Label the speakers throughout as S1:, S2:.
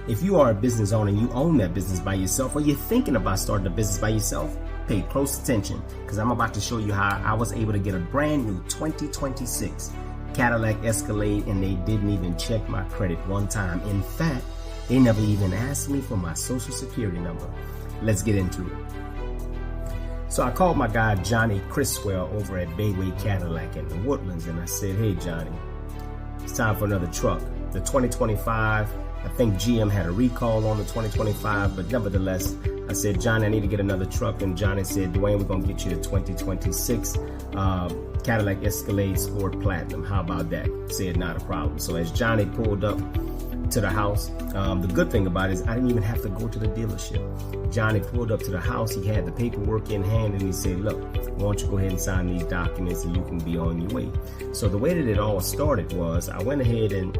S1: If you are a business owner and you own that business by yourself, or you're thinking about starting a business by yourself, pay close attention, because I'm about to show you how I was able to get a brand new 2026 Cadillac Escalade, and they didn't even check my credit one time. In fact, they never even asked me for my social security number. Let's get into it. So I called my guy Johnny Criswell over at Bayway Cadillac in the Woodlands, and I said, hey Johnny, it's time for another truck. The 2025, I think GM had a recall on the 2025, but nevertheless, I said, Johnny, I need to get another truck. And Johnny said, Dewayne, we're gonna get you the 2026 Cadillac Escalade Sport Platinum. How about that? Said, not a problem. So as Johnny pulled up to the house, the good thing about it is I didn't even have to go to the dealership. Johnny pulled up to the house, he had the paperwork in hand, and he said, look, why don't you go ahead and sign these documents and you can be on your way. So the way that it all started was I went ahead and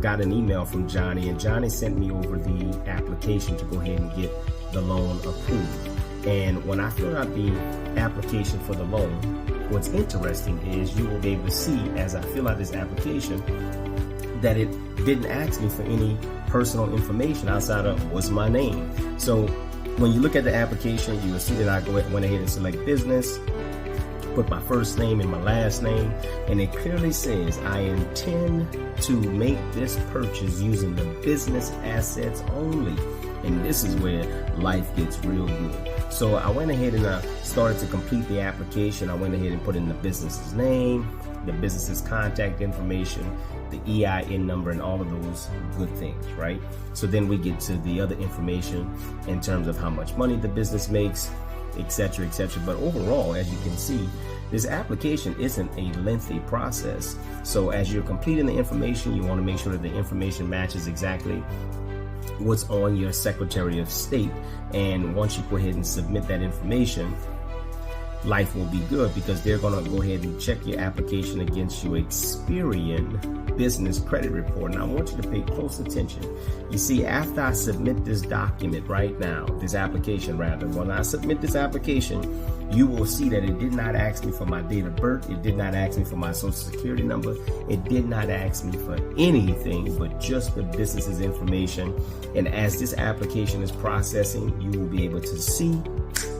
S1: got an email from Johnny, and Johnny sent me over the application to go ahead and get the loan approved. And when I filled out the application for the loan, what's interesting is you will be able to see as I fill out this application that it didn't ask me for any personal information outside of what's my name. So when you look at the application, you will see that I went ahead and select business, put my first name and my last name, and it clearly says I intend to make this purchase using the business assets only. And this is where life gets real good. So I went ahead and started to complete the application. I went ahead and put in the business's name, the business's contact information, the EIN number, and all of those good things, right? So then we get to the other information in terms of how much money the business makes, etc., etc. But overall, as you can see, this application isn't a lengthy process. So as you're completing the information, you want to make sure that the information matches exactly what's on your Secretary of State. And once you go ahead and submit that information, life will be good, because they're going to go ahead and check your application against your Experian business credit report. And I want you to pay close attention. You see, after I submit this document right now, this application rather, when I submit this application, you will see that it did not ask me for my date of birth. It did not ask me for my social security number. It did not ask me for anything but just the business's information. And as this application is processing, you will be able to see,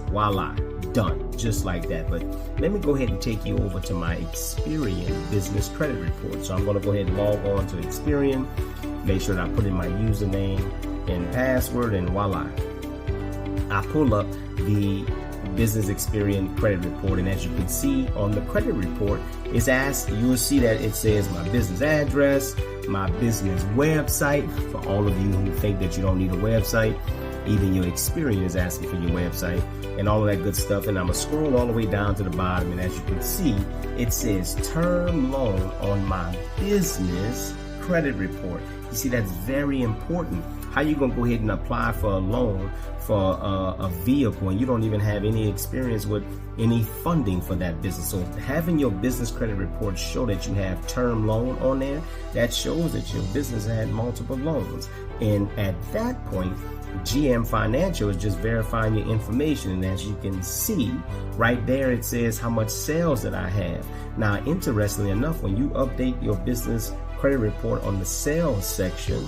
S1: voila, done, just like that. But let me go ahead and take you over to my Experian business credit report. So I'm going to go ahead and log on to Experian, make sure that I put in my username and password, and voila, I pull up the business Experian credit report. And as you can see on the credit report, it's asked, you'll see that it says my business address, my business website, for all of you who think that you don't need a website. Even your Experian is asking for your website and all of that good stuff. And I'm gonna scroll all the way down to the bottom, and as you can see, it says term loan on my business credit report. You see, that's very important. How you gonna go ahead and apply for a loan for a vehicle and you don't even have any experience with any funding for that business? So having your business credit report show that you have term loan on there, that shows that your business had multiple loans. And at that point, GM Financial is just verifying your information. And as you can see right there, it says how much sales that I have. Now, interestingly enough, when you update your business credit report on the sales section,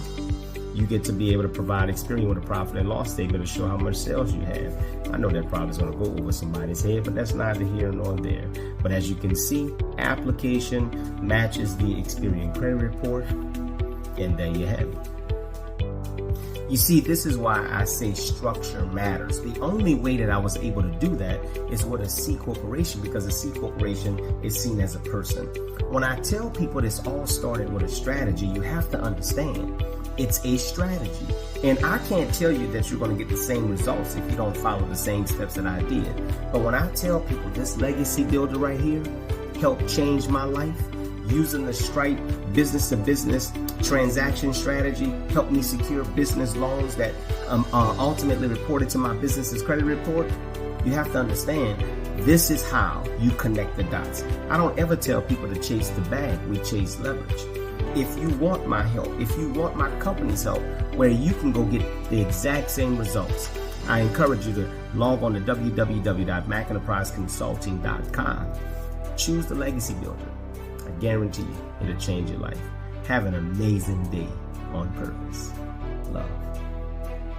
S1: you get to be able to provide Experian with a profit and loss statement to show how much sales you have. I know that probably is going to go over somebody's head, but that's neither here nor there. But as you can see, application matches the Experian credit report, and there you have it. You see, this is why I say structure matters. The only way that I was able to do that is with a C corporation, because a C corporation is seen as a person. When I tell people this all started with a strategy, you have to understand it's a strategy. And I can't tell you that you're going to get the same results if you don't follow the same steps that I did. But when I tell people this legacy builder right here helped change my life, using the Stripe business-to-business transaction strategy helped me secure business loans that ultimately reported to my business's credit report, you have to understand this is how you connect the dots. I don't ever tell people to chase the bag, we chase leverage. If you want my help, if you want my company's help, where you can go get the exact same results, I encourage you to log on to www.macenterpriseconsulting.com. Choose the legacy builder. I guarantee you it'll change your life. Have an amazing day on purpose. Love.